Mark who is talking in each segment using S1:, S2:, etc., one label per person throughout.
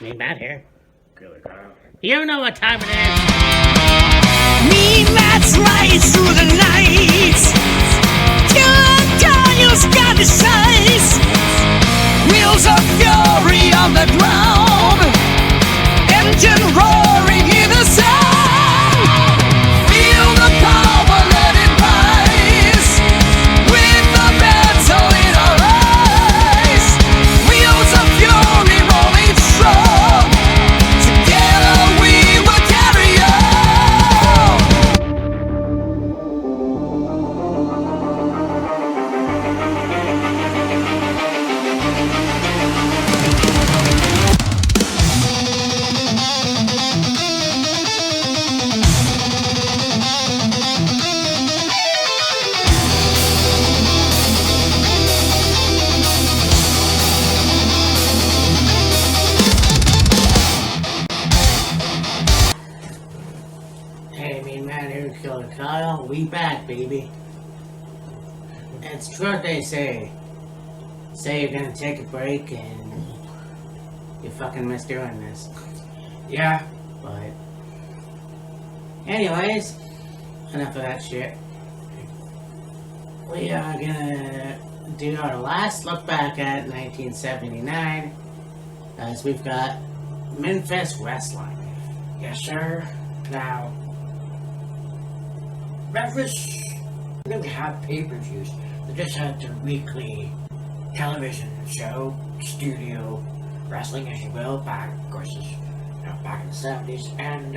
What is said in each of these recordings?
S1: Me, Matt here. You know what time it is.
S2: Me, Matt's right through the night. Daniel's got the size. Wheels of fury on the ground. Engine roaring in the sound. Feel the power, let it rise. With the battle in our eyes. Wheels of fury rolling strong. Together we will carry on.
S1: Hey, me, Matt here, Killer Kyle. We back, baby. It's true what they say. Say you're gonna take a break and you fucking miss doing this. Yeah, but anyways, enough of that shit. We are gonna do our last look back at 1979, as we've got Memphis Wrestling. Yes, sir. Now, Memphis didn't have pay-per-views. They just had their weekly television show, studio wrestling, as you will, back, of course, back in the 70s. And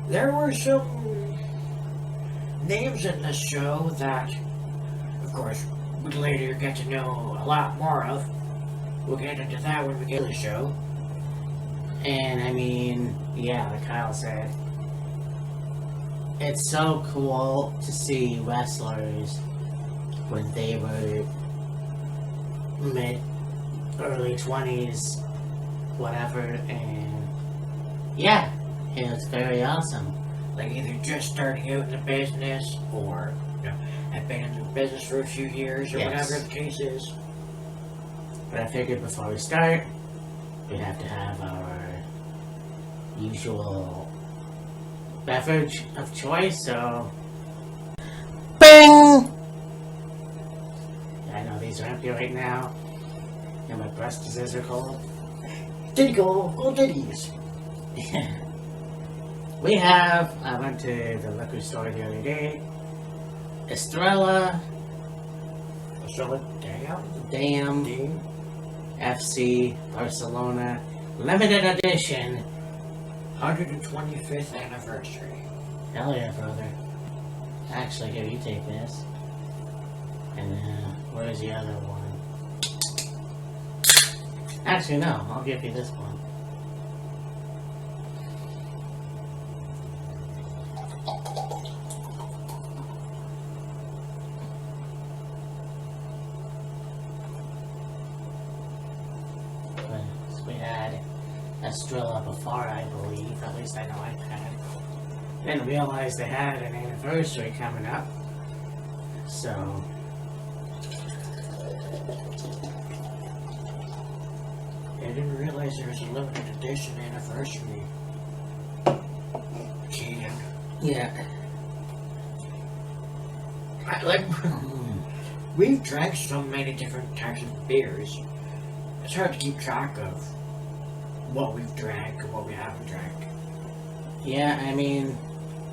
S1: there were some names in this show that, of course, we'd later get to know a lot more of. We'll get into that when we get to the show. And I mean, yeah, like Kyle said, it's so cool to see wrestlers when they were early 20s, whatever, and yeah, it was very awesome. Like either just starting out in the business or, have been in the business for a few years or whatever the case is. But I figured before we start, we'd have to have our usual beverage of choice, so BING! I know these are empty right now, and my breasts are cold. Diddy go ditties. We have, I went to the liquor store the other day, Estrella Damn FC Barcelona Limited Edition 125th anniversary. Hell yeah, brother. Actually, here, you take this. And where's the other one? Actually, no, I'll give you this one. So we had Estrella before, I believe. At least I know I've had. Didn't realize they had an anniversary coming up. So I didn't realize there was a limited edition anniversary. Yeah. We've drank so many different types of beers. It's hard to keep track of what we've drank and what we haven't drank. Yeah, I mean,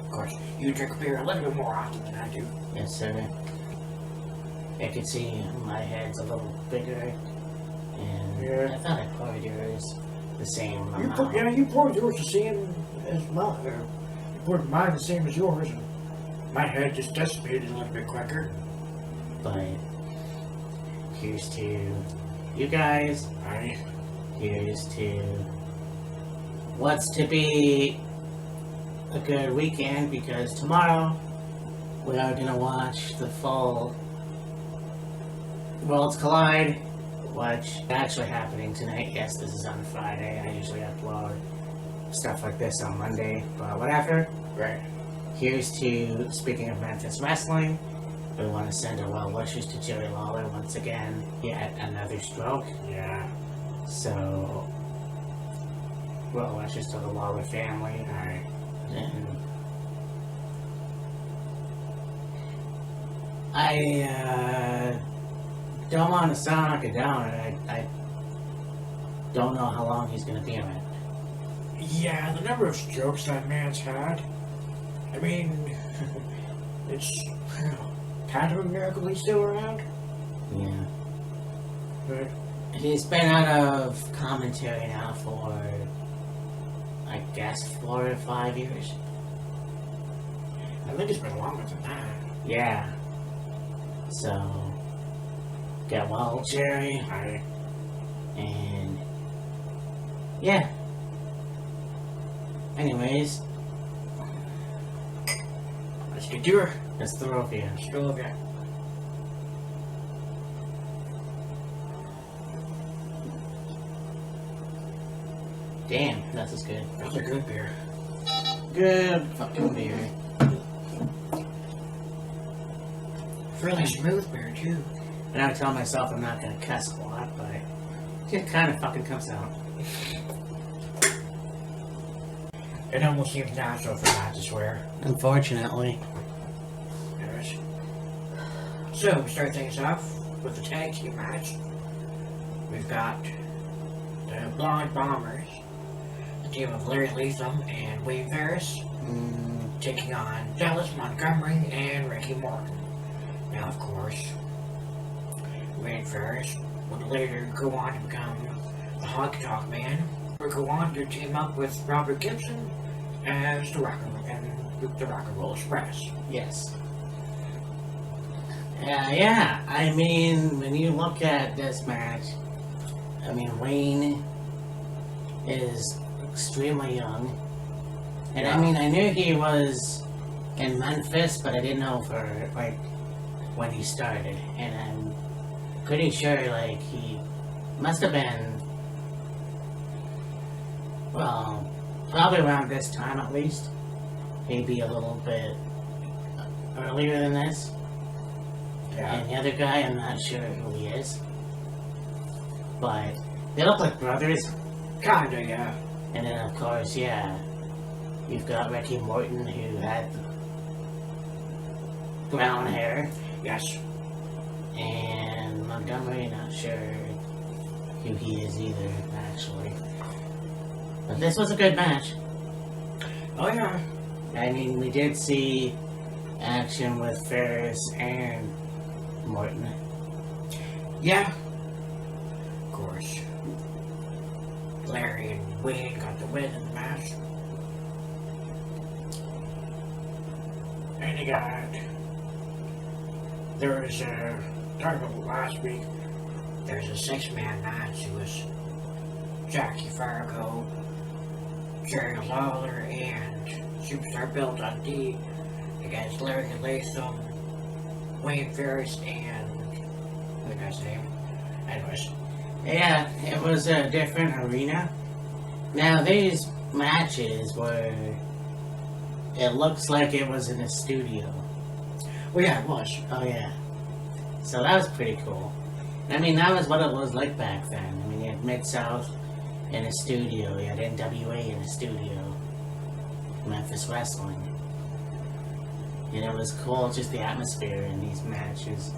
S1: of course, you drink beer a little bit more often than I do. Yes, sir. I can see my head's a little bigger, and I thought I poured yours the same amount.
S3: You poured yours the same as mine. You poured mine the same as yours, and my head just dissipated a little bit quicker.
S1: But here's to you guys. Here's to what's to be a good weekend, because tomorrow we are going to watch the full Worlds Collide, which is actually happening tonight. Yes, this is on Friday. I usually upload stuff like this on Monday, but whatever.
S3: Right.
S1: Here's to, speaking of Memphis Wrestling, we want to send our well wishes to Jerry Lawler once again. He had another stroke.
S3: Yeah.
S1: So,
S4: well wishes to the Lawler family.
S1: Alright.
S4: And I don't want to sound like a downer. I don't know how long he's going to be in it.
S3: Yeah, the number of strokes that man's had. I mean, it's kind of a miracle he's still around.
S4: Yeah.
S3: But
S4: He's been out of commentary now for, I guess, 4 or 5 years.
S3: I think it's been longer than that.
S4: Yeah. So, get well, Jerry.
S3: I
S4: And, yeah. Anyways,
S3: let's get to her.
S4: let's throw up here.
S3: Still okay.
S4: Damn, that's as good.
S3: That's a good beer.
S4: Good fucking beer.
S3: Fairly smooth beer too.
S4: And I tell myself I'm not gonna cuss a lot, but it kind of fucking comes out.
S3: It almost seems natural for not to swear.
S4: Unfortunately.
S3: Yes. So we start things off with the tag team match. We've got the Blonde Bombers, the team of Larry Latham and Wade Ferris, taking on Dallas Montgomery and Ricky Morton. Now, of course, Wade Ferris would later go on to become the Honky Tonk Man, or go on to team up with Robert Gibson as the Rock and Roll Express.
S4: Yes. Yeah. I mean, when you look at this match, I mean, Wayne is extremely young. And I mean, I knew he was in Memphis, but I didn't know for, like, when he started. And I'm pretty sure, like, he must have been, well, probably around this time at least. Maybe a little bit earlier than this.
S3: Yeah.
S4: And the other guy, I'm not sure who he is. But they look like brothers.
S3: Kinda, yeah.
S4: And then, of course, yeah, you've got Ricky Morton, who had brown hair.
S3: Yes.
S4: And Montgomery, not sure who he is either, actually. But this was a good match.
S3: Oh, yeah.
S4: I mean, we did see action with Ferris and Morton.
S3: Yeah. Of course. Larry and Wayne got the win in the match. And you got... There was a... Talking about last week, there's a 6-man match. It was Jackie Fargo, Jerry Lawler, and Superstar Bill Dundee against Larry Latham, Wayne Ferris, and... What did I say? Anyways.
S4: Yeah, it was a different arena. Now, these matches were... It looks like it was in a studio.
S3: Well, yeah, it was.
S4: Oh, yeah. So that was pretty cool. I mean, that was what it was like back then. I mean, you had Mid-South in a studio. You had NWA in a studio. Memphis Wrestling. And it was cool, just the atmosphere in these matches.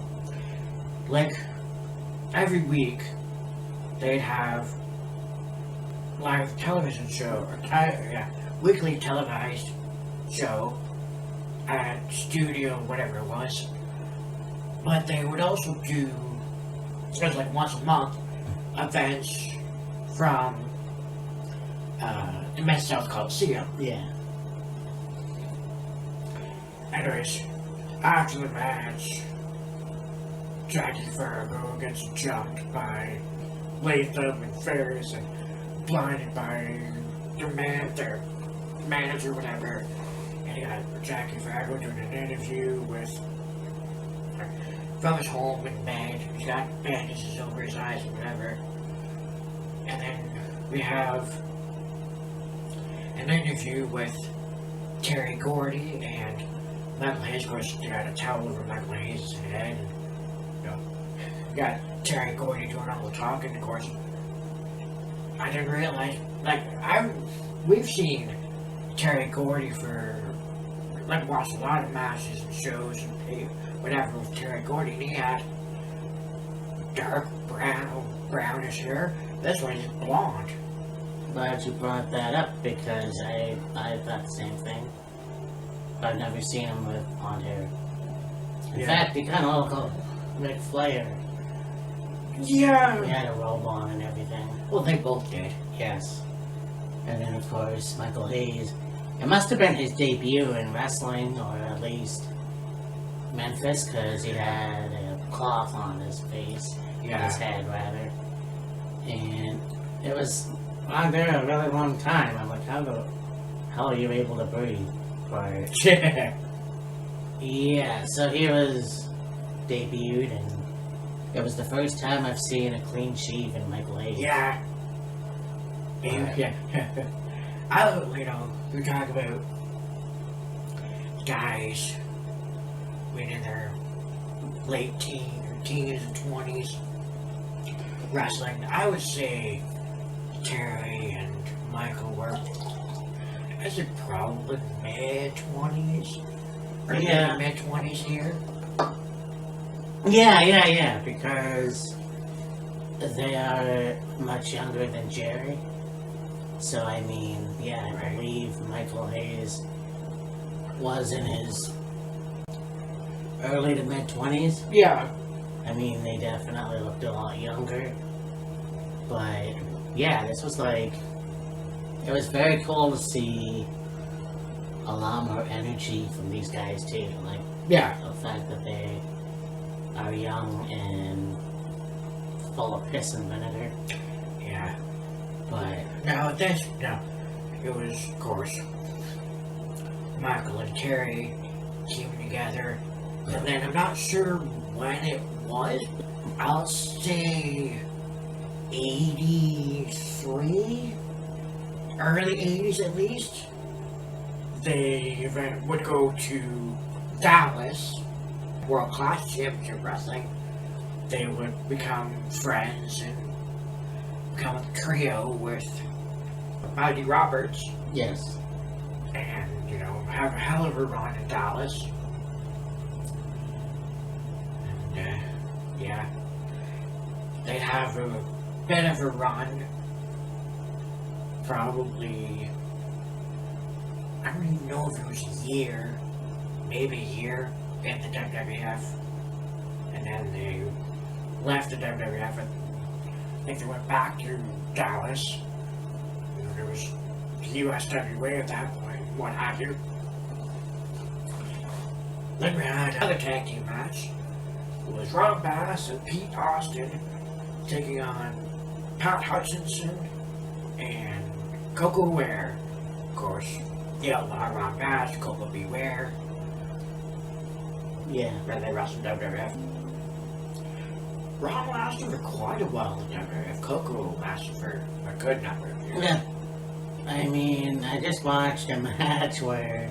S3: Like, every week, they'd have live television show, or weekly televised show at studio, whatever it was. But they would also do, it was like once a month, events from the Mid-South Coliseum.
S4: Yeah.
S3: Anyways, after the match, Jackie Fargo gets jumped by Latham and Ferris and blinded by their manager, whatever. And you got Jackie Fargo doing an interview from his home in bed. He's got bandages over his eyes and whatever. And then we have an interview with Terry Gordy and Michael Hayes. Of course, they got a towel over Michael Hayes' head. And, you got Terry Gordy doing all the talking. Of course,
S1: I didn't realize, like, we've seen Terry Gordy watched a lot of matches and shows and whatever with Terry Gordy, and he had dark brownish hair. This one is blonde.
S4: Glad you brought that up because I thought the same thing. I've never seen him with blonde hair. In fact, he kind of looked like Ric Flair.
S1: Yeah.
S4: He had a robe on and everything.
S1: Well, they both did.
S4: Yes. And then, of course, Michael Hayes. It must have been his debut in wrestling, or at least Memphis, because he had a cloth on his face.
S1: Yeah.
S4: His head, rather. And it was on there a really long time. I'm like, how the hell are you able to breathe? But yeah, so he was debuted, and it was the first time I've seen a clean shave in Michael Hayes.
S1: Yeah. Yeah. We talk about guys in their late teens and 20s wrestling. I would say Terry and Michael were, I said probably mid-20s. Or
S4: Yeah.
S1: mid-20s here.
S4: Yeah, because they are much younger than Jerry. So, I mean, yeah, I
S1: Right.
S4: believe Michael Hayes was in his early to mid-20s.
S1: Yeah.
S4: I mean, they definitely looked a lot younger. But, yeah, this was like, it was very cool to see a lot more energy from these guys, too. Like,
S1: Yeah.
S4: the fact that they are young and full of piss and vinegar.
S1: Yeah.
S4: But,
S1: It was, of course, Michael and Terry came together, and then I'm not sure when it was. I'll say 83, early 80s at least. They would go to Dallas, World Class Championship Wrestling. They would become friends and become a trio with Buddy Roberts,
S4: yes.
S1: and have a hell of a run in Dallas. And yeah, they'd have a bit of a run. Probably, I don't even know if it was a year, maybe a year in the WWF, and then they left the WWF. I think they went back to Dallas. There was USWA at that point, what have you. Then we had another tag team match. It was Ron Bass and Pete Austin taking on Pat Hutchinson and Coco Ware. Of course, the outlaw Ron Bass, Coco Beware.
S4: Yeah.
S1: Then they wrestled WWF. Ron lasted for quite a while in WWF. Coco lasted for a good number of years.
S4: Yeah. I mean, I just watched a match where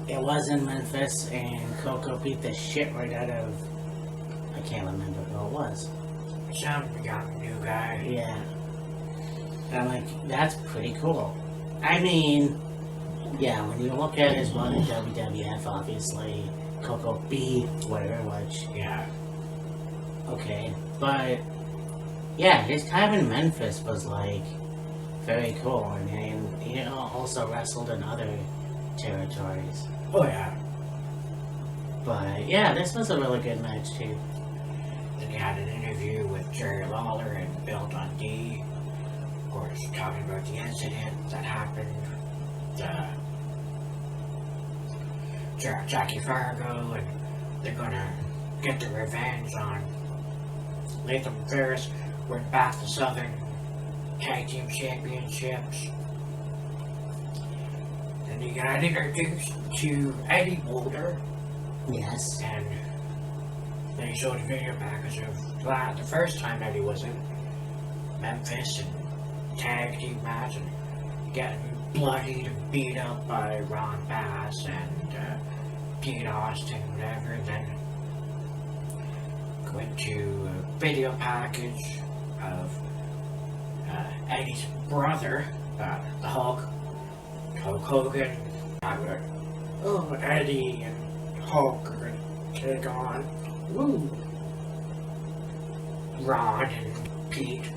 S4: it was in Memphis and Coco beat the shit right out of, I can't remember who it was.
S1: Some young new guy.
S4: Yeah. And I'm like, that's pretty cool. I mean, yeah, when you look at his run in WWF, obviously, Coco beat Ware, which,
S1: Yeah.
S4: okay. But, yeah, his time in Memphis was like, very cool. I mean, he also wrestled in other territories.
S1: Oh yeah.
S4: But yeah, this was a really good match too.
S1: Then he had an interview with Jerry Lawler and Bill Dundee. Of course, talking about the incident that happened. Jackie Fargo, and they're gonna get their revenge on Latham Ferris. Went back to Southern Tag Team Championships. Then he got introduced to Eddie Boulder,
S4: Yes.
S1: and then he showed a video package of the first time Eddie was in Memphis and tag team match and getting bloodied and beat up by Ron Bass and Pete Austin, whatever. Then went to a video package of
S3: Eddie's brother, the Hulk Hogan. Eddie and Hulk are going to take on Ron and Pete.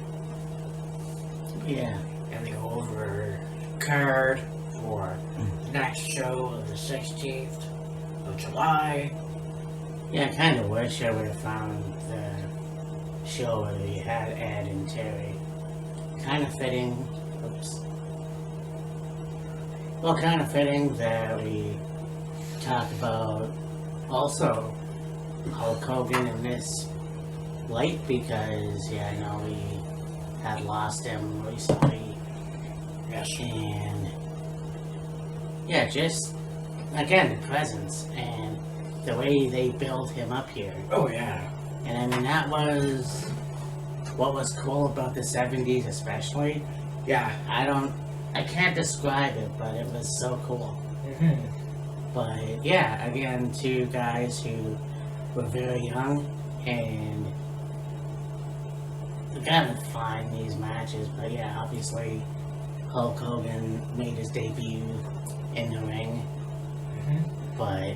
S4: Yeah.
S3: And they go over card for the next show of the 16th of July.
S4: Yeah, I kind of wish I would have found the show where we had Ed and Terry. Kind of fitting. Oops. Well, kind of fitting that we talked about also Hulk Hogan in this light because, yeah, I know we had lost him recently.
S3: Yes.
S4: And, yeah, just, again, the presence and the way they build him up here.
S3: Oh, yeah.
S4: And I mean, that was what was cool about the 70s, especially.
S3: Yeah.
S4: I can't describe it, but it was so cool.
S3: Mm-hmm.
S4: But yeah, again, two guys who were very young and gotta find these matches. But yeah, obviously, Hulk Hogan made his debut in the ring.
S3: Mm-hmm.
S4: But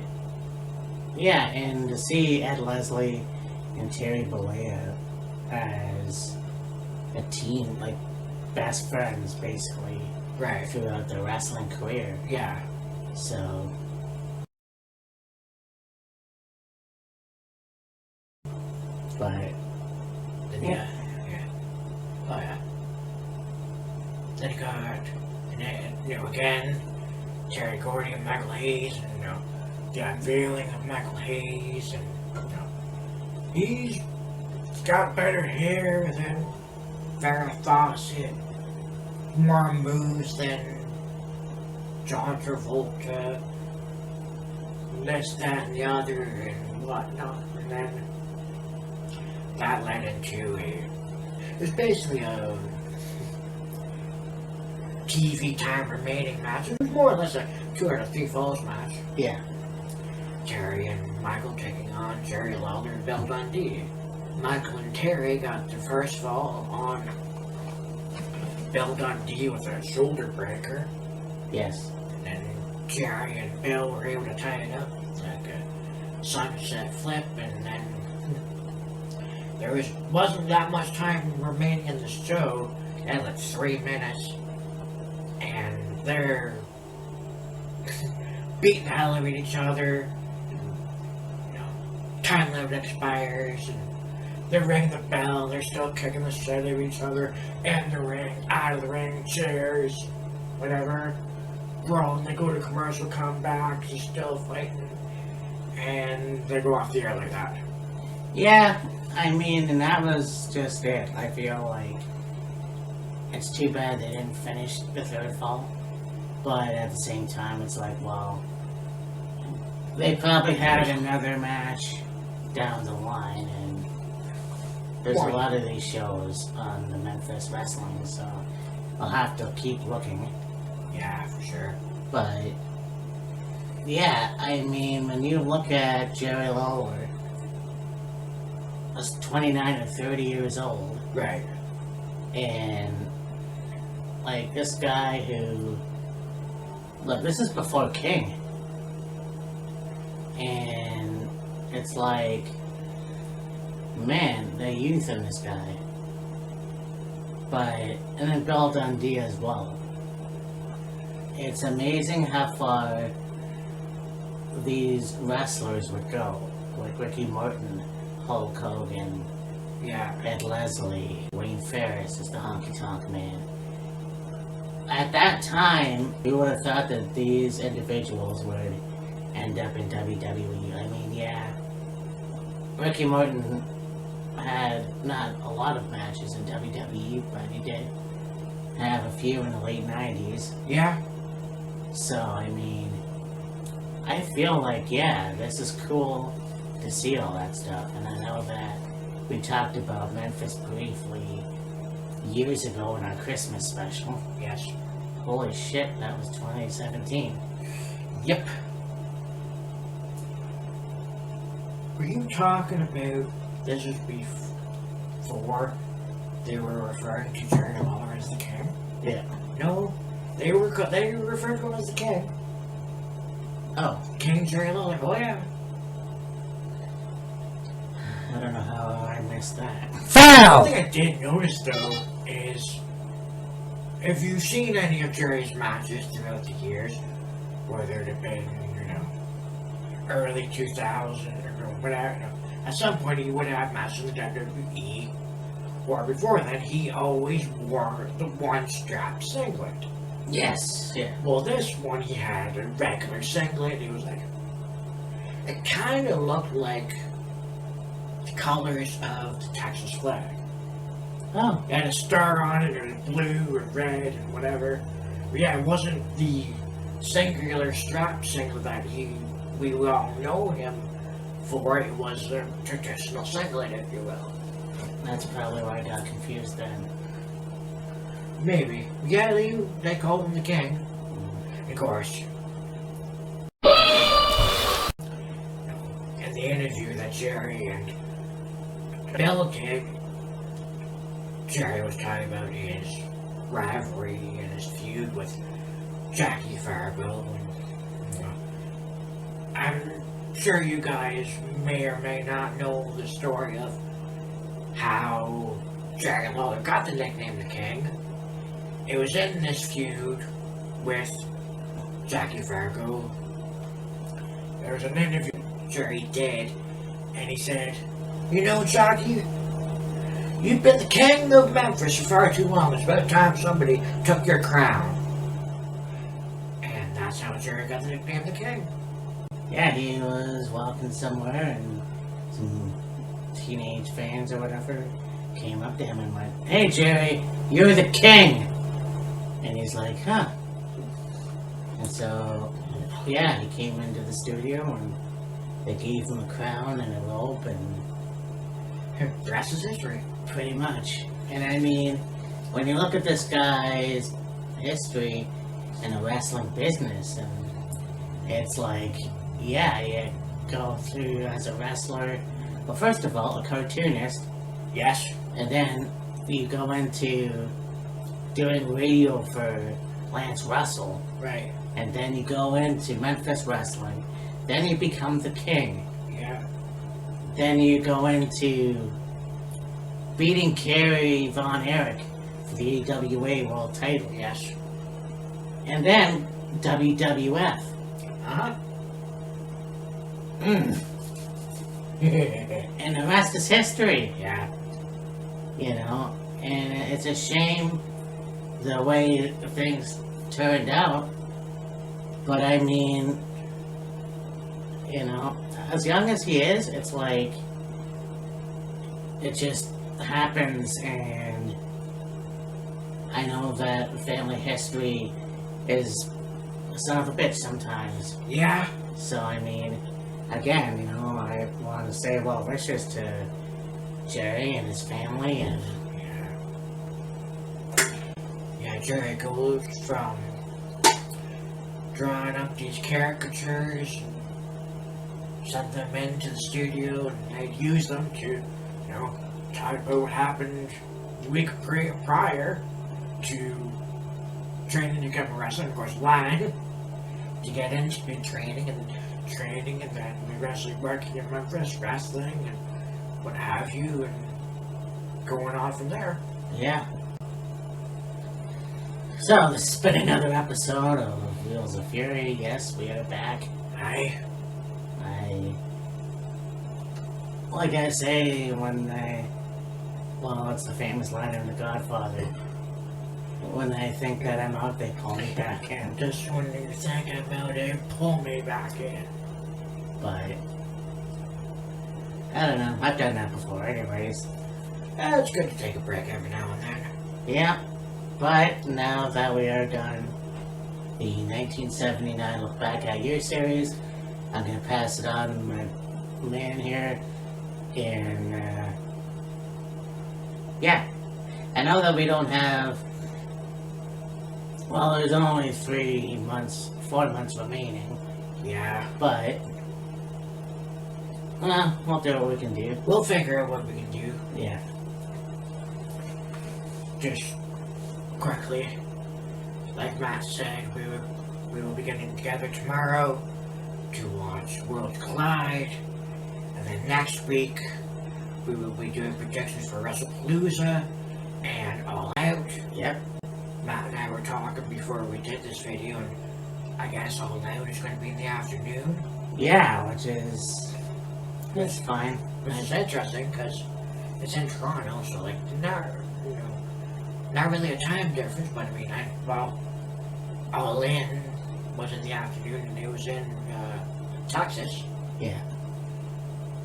S4: yeah, and to see Ed Leslie and Terry Bollea as a team, like best friends, basically,
S3: Right.
S4: throughout their wrestling career.
S3: Yeah.
S4: So, but
S3: Yeah. Yeah. Oh, yeah. Then you got, and then, again, Terry Gordy and Michael Hayes, and, the unveiling of Michael Hayes, and, he's got better hair than Farrah Fawcett, more moves than John Travolta, this, that, and the other, and whatnot, and then that led into it was basically a TV time remaining match. It was more or less a 2 out of 3 falls match.
S4: yeah,
S3: Terry and Michael taking on Jerry Lawler and Bill Dundee. Michael and Terry got the first fall on Bill Dundee with a shoulder breaker.
S4: yes,
S3: And then Jerry and Bill were able to tie it up like a sunset flip, and then there wasn't that much time remaining in the show. They had like 3 minutes, and they're beating the hell out of each other. Time limit expires, and they're ringing the bell. They're still kicking the shit out of each other in the ring, out of the ring, chairs, whatever. Brawling. They go to commercial, come back, they're still fighting, and they go off the air like that.
S4: yeah. I mean, and that was just it. I feel like it's too bad they didn't finish the third fall, but at the same time, it's like, well, they probably had another match down the line, and there's a lot of these shows on the Memphis Wrestling, so I'll have to keep looking.
S3: Yeah, for sure.
S4: But yeah, I mean, when you look at Jerry Lawler, was 29 or 30 years old,
S3: Right.
S4: and like this guy who, look, this is before King, and it's like, man, the youth in this guy. But, and then Bill Dundee as well. It's amazing how far these wrestlers would go, like Ricky Morton, Hulk Hogan,
S3: Yeah.
S4: Ed Leslie, Wayne Ferris is the Honky Tonk Man. At that time, you would have thought that these individuals would end up in WWE. I mean, yeah, Ricky Morton had not a lot of matches in WWE, but he did have a few in the late 90s.
S3: Yeah.
S4: So, I mean, I feel like, yeah, this is cool to see all that stuff. And I know that we talked about Memphis briefly years ago in our Christmas special.
S3: Yes.
S4: Holy shit, that was 2017.
S3: Yep. Were you talking about this was before they were referring to Jerry Lawler as the king.
S4: Yeah.
S3: No, they referred to him as the king.
S4: Oh,
S3: King Jerry Lawler. Oh yeah.
S4: I don't know how I missed that.
S3: One thing I did notice though is if you've seen any of Jerry's matches throughout the years, whether it have been, early 2000 or whatever, at some point he would have matches in the WWE, or before then he always wore the one strap singlet.
S4: Yes. Yeah.
S3: Well, this one he had a regular singlet. He was like, it kind of looked like the colors of the Texas flag.
S4: Oh.
S3: It had a star on it, or blue, or red, and whatever. But yeah, it wasn't the singular strap singlet that we all know him for. It was a traditional singlet, if you will.
S4: That's probably why I got confused then.
S3: Maybe. Yeah, they called him the king. Of course. In the interview that Jerry and Bill did, Jerry was talking about his rivalry and his feud with Jackie Fargo. And, I'm sure you guys may or may not know the story of how Jerry Lawler got the nickname the King. It was in this feud with Jackie Fargo. There was an interview Jerry did, and he said, Jackie, you've been the king of Memphis for far too long. It's about time somebody took your crown. And that's how Jerry got the nickname the King.
S4: Yeah, he was walking somewhere and some teenage fans or whatever came up to him and went, "Hey Jerry, you're the king!" And he's like, huh. And so, yeah, he came into the studio and they gave him a crown and a robe and
S3: The rest is history.
S4: pretty much. And I mean, when you look at this guy's history in the wrestling business, and it's like, yeah, you go through as a wrestler, well, first of all, a cartoonist,
S3: Yes.
S4: and then you go into doing radio for Lance Russell,
S3: Right.
S4: and then you go into Memphis Wrestling, then you become the king,
S3: Yeah.
S4: then you go into beating Kerry Von Erich for the AWA World Title,
S3: Yes.
S4: and then WWF.
S3: Uh-huh.
S4: And the rest is history,
S3: Yeah.
S4: you know, and it's a shame the way things turned out, but I mean, you know, as young as he is, it's like, it just happens, and I know that family history is a son of a bitch sometimes.
S3: Yeah.
S4: So, I mean, again, you know, I want to say well wishes to Jerry and his family, and
S3: Yeah, Jerry goes from drawing up these caricatures and send them into the studio, and they'd use them to, talk about what happened the week prior to training to become a wrestler. Of course, line to get into training, and then we wrestling, working in Memphis, wrestling, and what have you, and going on from there.
S4: yeah. So, this has been another episode of Wheels of Fury. Yes, we are back. Like I say, it's the famous line in The Godfather. When they think that I'm out, they call me back in.
S3: Just when you think about it, pull me back in.
S4: But, I don't know, I've done that before anyways.
S3: It's good to take a break every now and then.
S4: Yeah, but now that we are done the 1979 Look Back at Year series, I'm going to pass it on to my man here. And, yeah. I know that we don't have, there's only 4 months remaining.
S3: Yeah.
S4: But, we'll do what we can do.
S3: We'll figure out what we can do.
S4: Yeah.
S3: Just quickly, like Matt said, we will be getting together tomorrow to watch Worlds Collide, and then next week we will be doing predictions for WrestlePalooza and All Out.
S4: Yep.
S3: Matt and I were talking before we did this video, and I guess All Out is going to be in the afternoon.
S4: Yeah, which is fine.
S3: Which is interesting because it's in Toronto, so like not really a time difference. But I mean, All In was in the afternoon and it was in Texas.
S4: Yeah.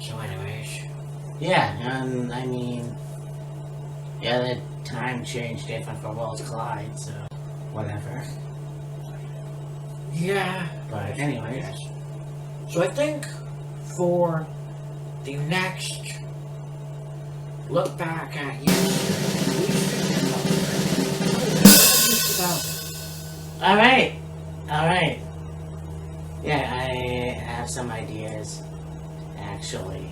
S3: So, anyways,
S4: Yeah, and I mean, yeah, the time changed different for Worlds Collide, so whatever.
S3: yeah.
S4: But anyways,
S3: Yes. So I think for the next look back at you,
S4: all right. Yeah, I have some ideas, actually,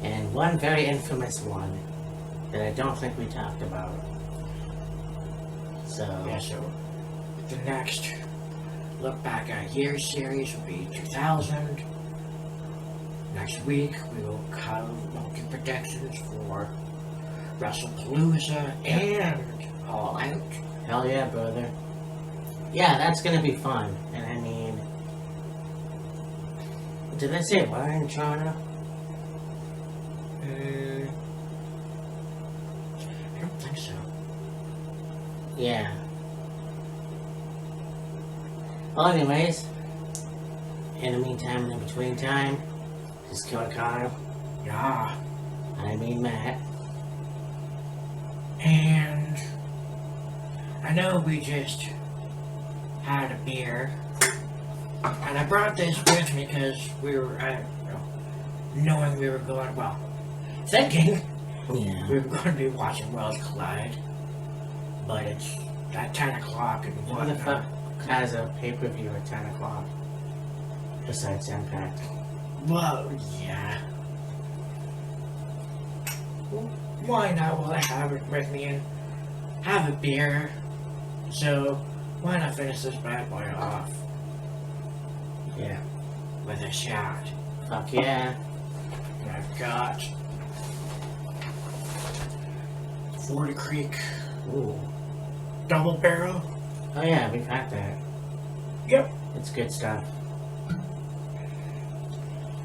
S4: and one very infamous one that I don't think we talked about. So
S3: yeah, so the next look back at years series will be 2000. Next week we will cover multi predictions for WrestlePalooza and All Out.
S4: hell yeah, brother. Yeah, that's gonna be fun. And I mean, did I say we're in Toronto?
S3: I don't think so.
S4: Yeah. Well, anyways, in the meantime, in between time, just kill Kyle.
S3: Yeah.
S4: I mean Matt.
S3: And I know we just had a beer, and I brought this with me because we were, knowing we were going, well, thinking
S4: Yeah.
S3: we were going to be watching Worlds Collide, but it's at 10 o'clock and
S4: Who the
S3: whatnot.
S4: fuck has a pay-per-view at 10 o'clock? Besides Impact.
S3: Well, yeah. Why not? Will I have it with me and have a beer? So, why not finish this bad boy off
S4: Yeah.
S3: with a shot?
S4: Fuck yeah.
S3: And I've got 40 Creek
S4: Ooh.
S3: Double Barrel.
S4: Oh yeah, we've had that.
S3: Yep.
S4: It's good stuff.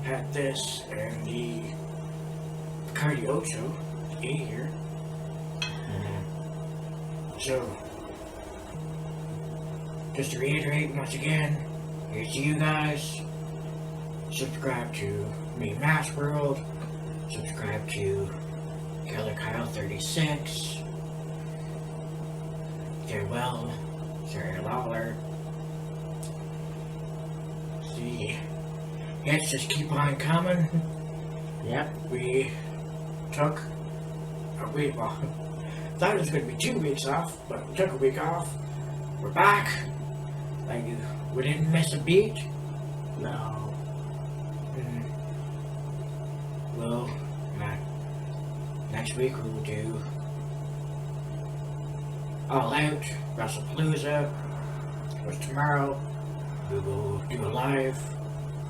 S3: Had this and the Cardio in here. So, just to reiterate once again, here's to you guys. Subscribe to me, Mass World. Subscribe to Killer Kyle 36. Farewell, Sarah Lawler. The hits just keep on coming.
S4: Yep.
S3: We took a week off. Thought it was going to be 2 weeks off, but we took a week off. We're back. Like, we didn't miss a beat.
S4: No.
S3: Well, next week we will do All Out, WrestlePalooza. Which tomorrow we will do a live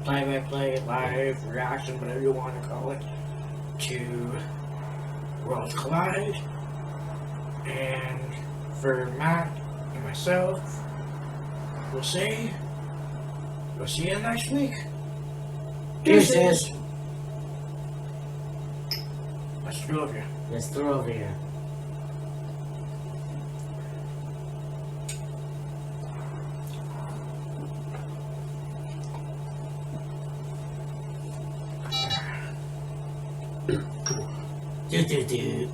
S3: play-by-play, live reaction, whatever you want to call it, to Worlds Collide. And for Matt and myself, we'll see you next week. Deuces. Let's go over here.
S4: Let's throw over here. Do.